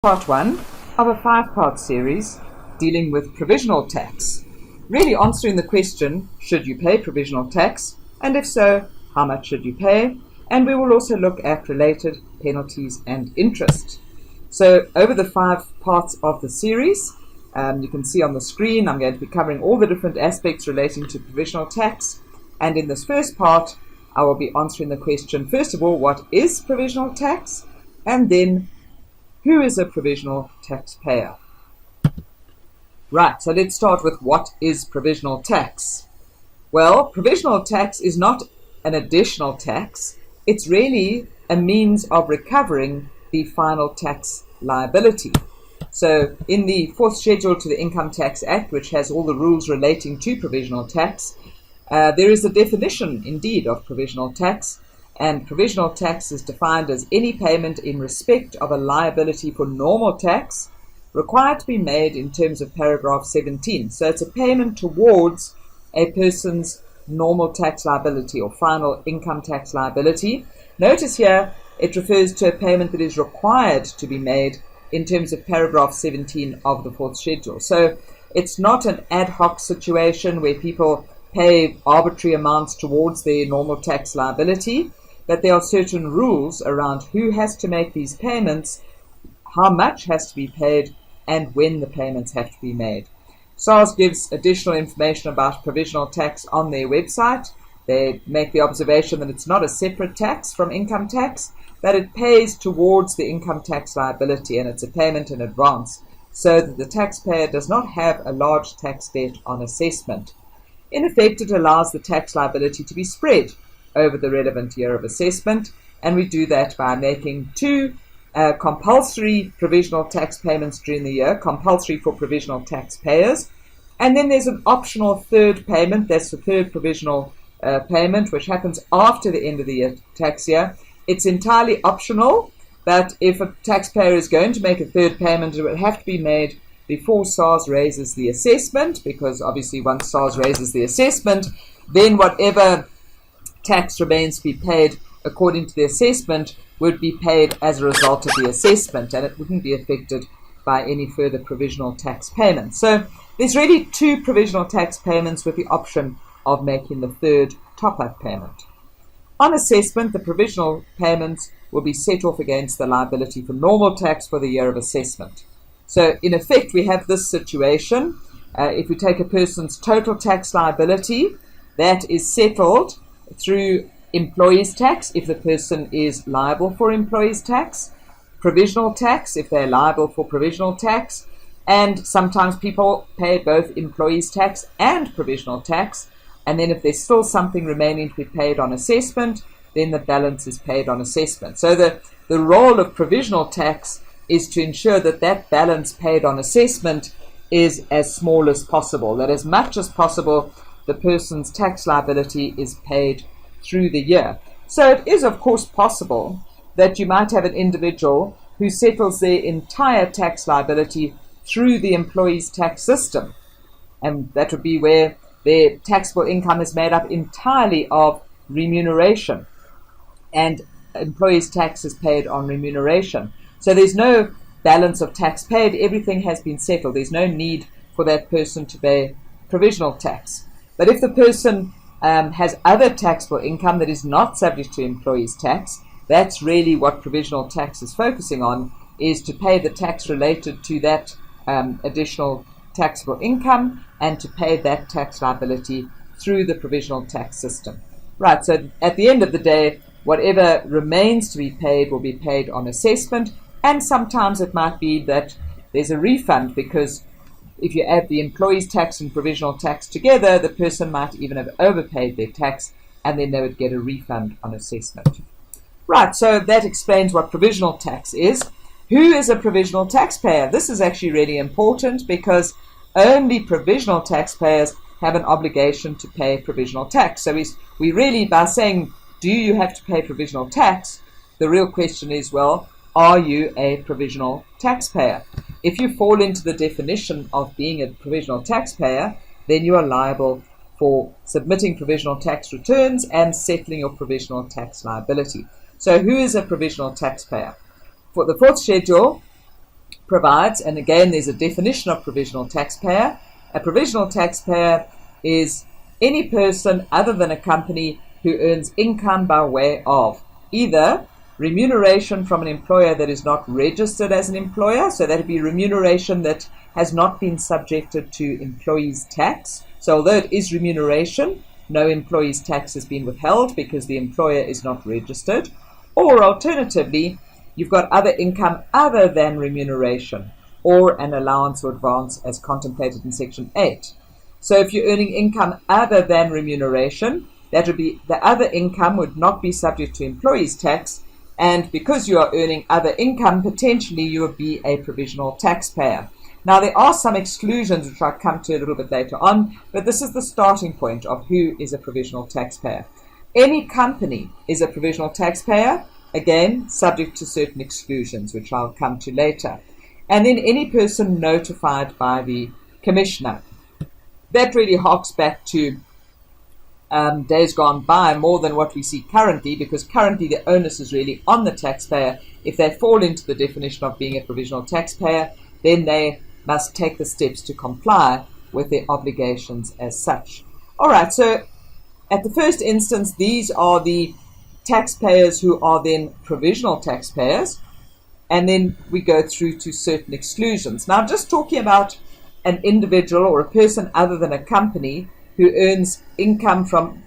part 1 of a 5-part series dealing with provisional tax, really answering the question, should you pay provisional tax, and if so, how much should you pay? And we will also look at related penalties and interest. So over the 5 parts of the series, you can see on the screen, I'm going to be covering all the different aspects relating to provisional tax. And in this first part, I will be answering the question, first of all, what is provisional tax? And then, who is a provisional taxpayer? Right, so let's start with what is provisional tax. Well, provisional tax is not an additional tax. It's really a means of recovering the final tax liability. So in the 4th schedule to the Income Tax Act, which has all the rules relating to provisional tax, there is a definition indeed of provisional tax, and provisional tax is defined as any payment in respect of a liability for normal tax required to be made in terms of paragraph 17. So it's a payment towards a person's normal tax liability or final income tax liability. Notice here it refers to a payment that is required to be made in terms of paragraph 17 of the 4th schedule. So it's not an ad hoc situation where people pay arbitrary amounts towards their normal tax liability, but there are certain rules around who has to make these payments, how much has to be paid, and when the payments have to be made. SARS gives additional information about provisional tax on their website. They make the observation that it's not a separate tax from income tax, but it pays towards the income tax liability, and it's a payment in advance, so that the taxpayer does not have a large tax debt on assessment. In effect, it allows the tax liability to be spread over the relevant year of assessment, and we do that by making 2 compulsory provisional tax payments during the year, compulsory for provisional taxpayers, and then there's an optional 3rd payment, that's the 3rd provisional payment, which happens after the end of the tax year. It's entirely optional, but if a taxpayer is going to make a 3rd payment, it will have to be made before SARS raises the assessment, because obviously once SARS raises the assessment, then whatever tax remains to be paid according to the assessment would be paid as a result of the assessment, and it wouldn't be affected by any further provisional tax payments. So there's really 2 provisional tax payments with the option of making the 3rd top-up payment. On assessment, the provisional payments will be set off against the liability for normal tax for the year of assessment. So in effect, we have this situation. If we take a person's total tax liability, that is settled through employees' tax if the person is liable for employees' tax, provisional tax if they're liable for provisional tax, and sometimes people pay both employees' tax and provisional tax, and then if there's still something remaining to be paid on assessment, then the balance is paid on assessment. So the role of provisional tax is to ensure that that balance paid on assessment is as small as possible, that as much as possible the person's tax liability is paid through the year. So it is of course possible that you might have an individual who settles their entire tax liability through the employee's tax system, and that would be where their taxable income is made up entirely of remuneration, and employees' tax is paid on remuneration. So there's no balance of tax paid, everything has been settled, there's no need for that person to pay provisional tax. But if the person has other taxable income that is not subject to employees' tax, that's really what provisional tax is focusing on, is to pay the tax related to that additional taxable income and to pay that tax liability through the provisional tax system. Right, so at the end of the day, whatever remains to be paid will be paid on assessment, and sometimes it might be that there's a refund, because if you add the employee's tax and provisional tax together, the person might even have overpaid their tax, and then they would get a refund on assessment. Right, so that explains what provisional tax is. Who is a provisional taxpayer? This is actually really important, because only provisional taxpayers have an obligation to pay provisional tax. So we really, by saying, do you have to pay provisional tax, the real question is, well, are you a provisional taxpayer? If you fall into the definition of being a provisional taxpayer, then you are liable for submitting provisional tax returns and settling your provisional tax liability. So who is a provisional taxpayer? For the 4th schedule, provides, and again there's a definition of provisional taxpayer. A provisional taxpayer is any person other than a company who earns income by way of either remuneration from an employer that is not registered as an employer, so that would be remuneration that has not been subjected to employees' tax. So although it is remuneration, no employees' tax has been withheld because the employer is not registered. Or alternatively, you've got other income other than remuneration, or an allowance or advance as contemplated in Section 8. So if you're earning income other than remuneration, that would be the other income would not be subject to employees' tax, and because you are earning other income, potentially you would be a provisional taxpayer. Now, there are some exclusions which I'll come to a little bit later on, but this is the starting point of who is a provisional taxpayer. Any company is a provisional taxpayer, again, subject to certain exclusions, which I'll come to later. And then any person notified by the commissioner. That really harks back to days gone by more than what we see currently, because currently the onus is really on the taxpayer. If they fall into the definition of being a provisional taxpayer, then they must take the steps to comply with their obligations as such. All right, so at the first instance, these are the taxpayers who are then provisional taxpayers, and then we go through to certain exclusions. Now, just talking about an individual or a person other than a company who earns income from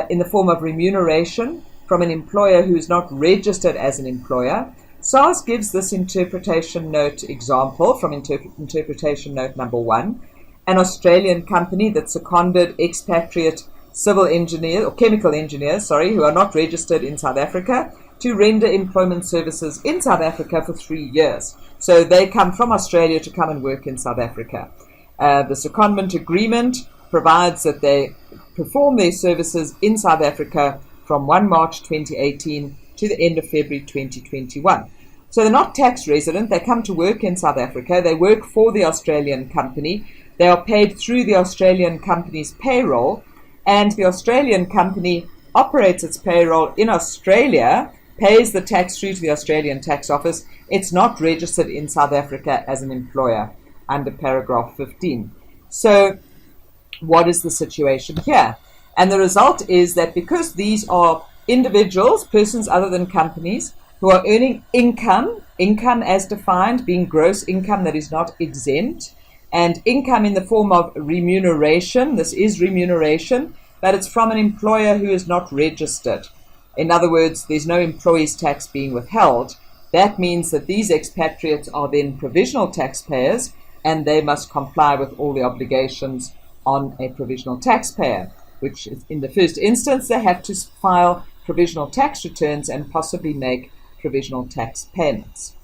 in the form of remuneration from an employer who is not registered as an employer, SARS gives this interpretation note example from interpretation note number 1. An Australian company that seconded expatriate civil engineers or chemical engineers, who are not registered in South Africa to render employment services in South Africa for 3 years. So they come from Australia to come and work in South Africa. The secondment agreement provides that they perform their services in South Africa from 1 March 2018 to the end of February 2021. So they're not tax resident, they come to work in South Africa, they work for the Australian company, they are paid through the Australian company's payroll, and the Australian company operates its payroll in Australia, pays the tax through to the Australian tax office. It's not registered in South Africa as an employer under paragraph 15. So what is the situation here? And the result is that because these are individuals, persons other than companies, who are earning income as defined being gross income that is not exempt, and income in the form of remuneration. This is remuneration, but it's from an employer who is not registered. In other words, there's no employees' tax being withheld. That means that these expatriates are then provisional taxpayers, and they must comply with all the obligations on a provisional taxpayer, which is, in the first instance, they have to file provisional tax returns and possibly make provisional tax payments.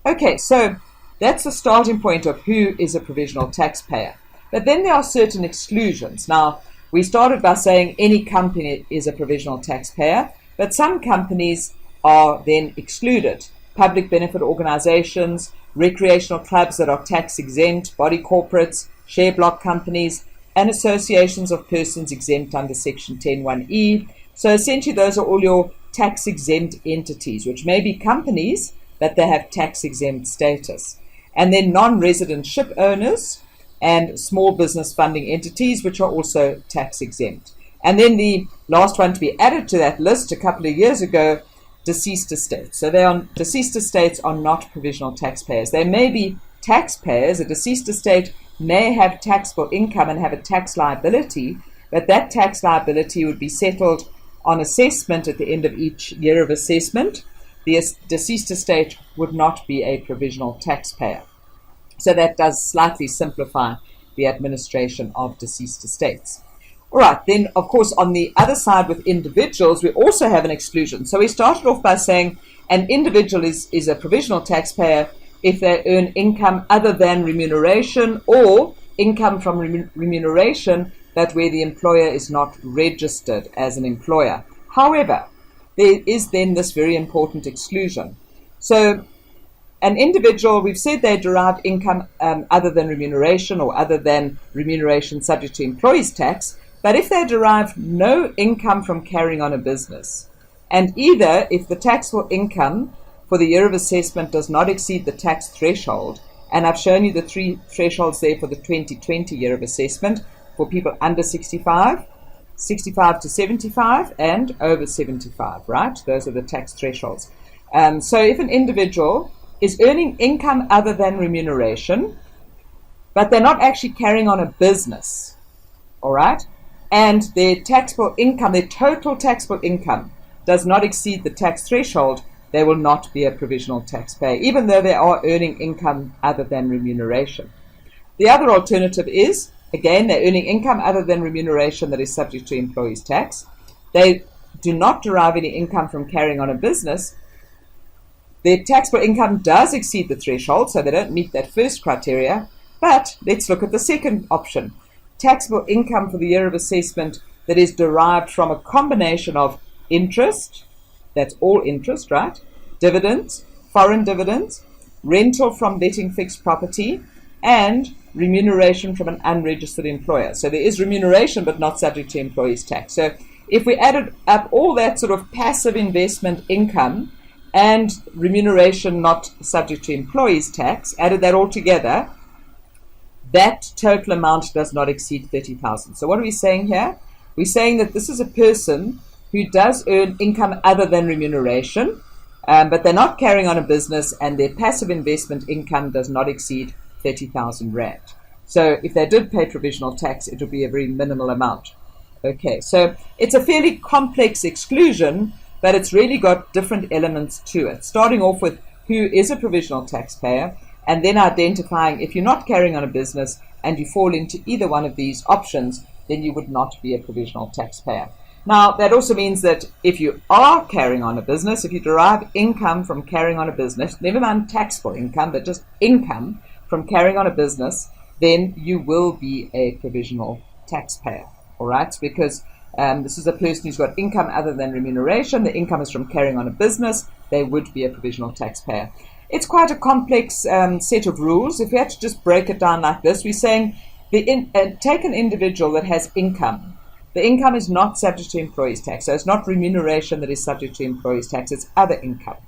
Okay, so that's the starting point of who is a provisional taxpayer. But then there are certain exclusions. Now, we started by saying any company is a provisional taxpayer, but some companies are then excluded. Public benefit organizations, recreational clubs that are tax exempt, body corporates, share block companies, and associations of persons exempt under Section 10(1)(e). So essentially those are all your tax exempt entities, which may be companies, but they have tax exempt status. And then non-resident ship owners and small business funding entities, which are also tax exempt. And then the last one to be added to that list a couple of years ago, deceased estates. So deceased estates are not provisional taxpayers. They may be taxpayers. A deceased estate may have taxable income and have a tax liability, but that tax liability would be settled on assessment at the end of each year of assessment. The deceased estate would not be a provisional taxpayer. So that does slightly simplify the administration of deceased estates. All right, then, of course, on the other side with individuals, we also have an exclusion. So we started off by saying an individual is a provisional taxpayer if they earn income other than remuneration or income from remuneration, but where the employer is not registered as an employer. However, there is then this very important exclusion. So an individual, we've said they derive income other than remuneration or other than remuneration subject to employees' tax, but if they derive no income from carrying on a business, and either if the taxable income for the year of assessment does not exceed the tax threshold, And I've shown you the three thresholds there for the 2020 year of assessment for people under 65, 65 to 75, and over 75, right? Those are the tax thresholds. So if an individual is earning income other than remuneration, but they're not actually carrying on a business, all right, and their taxable income, their total taxable income, does not exceed the tax threshold, they will not be a provisional taxpayer, even though they are earning income other than remuneration. The other alternative is, again, they're earning income other than remuneration that is subject to employees' tax. They do not derive any income from carrying on a business. Their taxable income does exceed the threshold, so they don't meet that first criteria. But let's look at the second option. Taxable income for the year of assessment that is derived from a combination of interest, that's all interest, right? Dividends, foreign dividends, rental from letting fixed property, and remuneration from an unregistered employer. So there is remuneration, but not subject to employees' tax. So if we added up all that sort of passive investment income and remuneration not subject to employees' tax, added that all together, that total amount does not exceed 30,000. So what are we saying here? We're saying that this is a person who does earn income other than remuneration, but they're not carrying on a business, and their passive investment income does not exceed 30,000 Rand. So if they did pay provisional tax, it would be a very minimal amount. Okay, so it's a fairly complex exclusion, but it's really got different elements to it, starting off with who is a provisional taxpayer, and then identifying if you're not carrying on a business and you fall into either one of these options, then you would not be a provisional taxpayer. Now, that also means that if you are carrying on a business, if you derive income from carrying on a business, never mind taxable income, but just income from carrying on a business, then you will be a provisional taxpayer, all right? Because this is a person who's got income other than remuneration, the income is from carrying on a business, they would be a provisional taxpayer. It's quite a complex set of rules. If we had to just break it down like this, we're saying take an individual that has income. The income is not subject to employees' tax, so it's not remuneration that is subject to employees' tax, it's other income.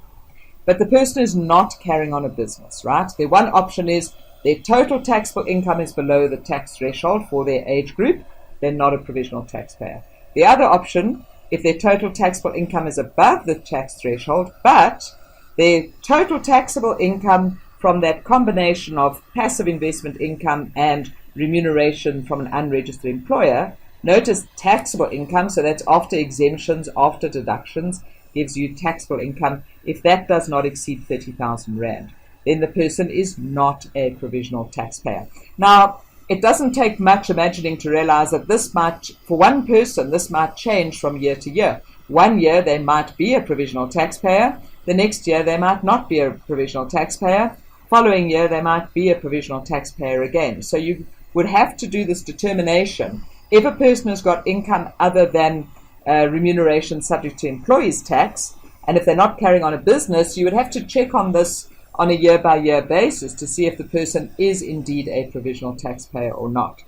But the person is not carrying on a business, right? The one option is their total taxable income is below the tax threshold for their age group, they're not a provisional taxpayer. The other option, if their total taxable income is above the tax threshold, but their total taxable income from that combination of passive investment income and remuneration from an unregistered employer, notice taxable income, so that's after exemptions, after deductions, gives you taxable income. If that does not exceed 30,000 Rand, then the person is not a provisional taxpayer. Now, it doesn't take much imagining to realize that this might, for one person, this might change from year to year. One year they might be a provisional taxpayer, the next year they might not be a provisional taxpayer, following year they might be a provisional taxpayer again. So you would have to do this determination. If a person has got income other than remuneration subject to employees' tax, and if they're not carrying on a business, you would have to check on this on a year-by-year basis to see if the person is indeed a provisional taxpayer or not.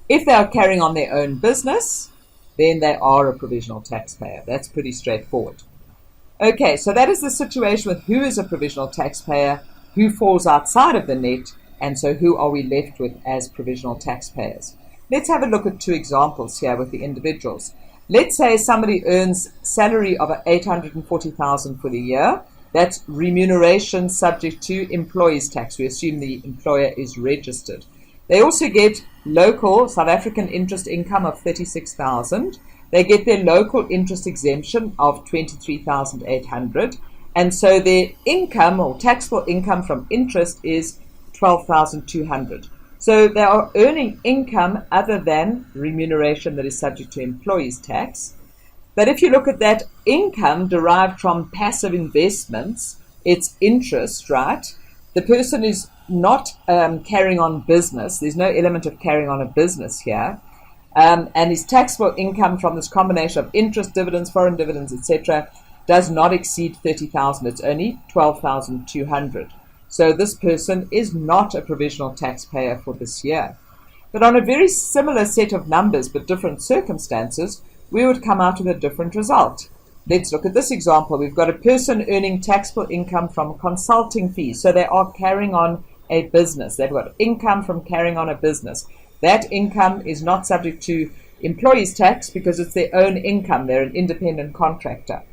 If they are carrying on their own business, then they are a provisional taxpayer. That's pretty straightforward. Okay, so that is the situation with who is a provisional taxpayer, who falls outside of the net, and so who are we left with as provisional taxpayers. Let's have a look at two examples here with the individuals. Let's say somebody earns salary of 840,000 for the year. That's remuneration subject to employees' tax. We assume the employer is registered. They also get local South African interest income of 36,000. They get their local interest exemption of 23,800. And so their income or taxable income from interest is 12,200. So they are earning income other than remuneration that is subject to employees' tax. But if you look at that income derived from passive investments, it's interest, right? The person is not carrying on business. There's no element of carrying on a business here. And his taxable income from this combination of interest, dividends, foreign dividends, etc., does not exceed 30,000. It's only 12,200. So this person is not a provisional taxpayer for this year. But on a very similar set of numbers but different circumstances, we would come out with a different result. Let's look at this example. We've got a person earning taxable income from consulting fees. So they are carrying on a business. They've got income from carrying on a business. That income is not subject to employees' tax because it's their own income. They're an independent contractor.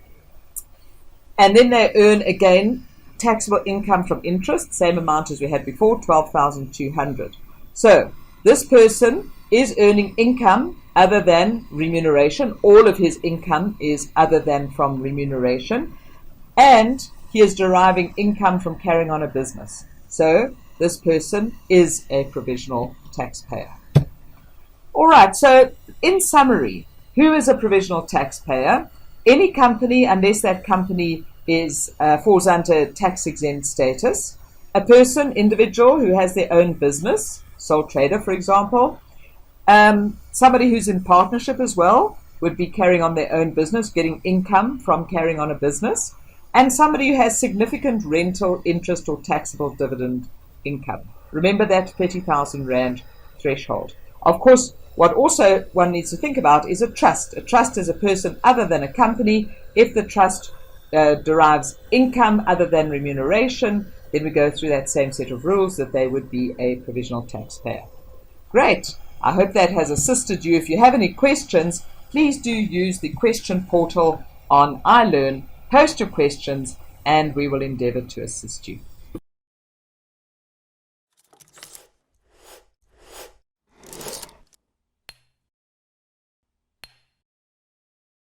And then they earn, again, taxable income from interest, same amount as we had before, 12,200. So this person is earning income other than remuneration. All of his income is other than from remuneration. And he is deriving income from carrying on a business. So this person is a provisional taxpayer. All right, so in summary, who is a provisional taxpayer? Any company, unless that company falls under tax-exempt status. A person, individual, who has their own business, sole trader, for example. Somebody who's in partnership as well would be carrying on their own business, getting income from carrying on a business. And somebody who has significant rental, interest, or taxable dividend income. Remember that 30,000 Rand threshold. Of course, what also one needs to think about is a trust. A trust is a person other than a company. If the trust derives income other than remuneration, then we go through that same set of rules that they would be a provisional taxpayer. Great. I hope that has assisted you. If you have any questions, please do use the question portal on iLearn. Post your questions and we will endeavor to assist you.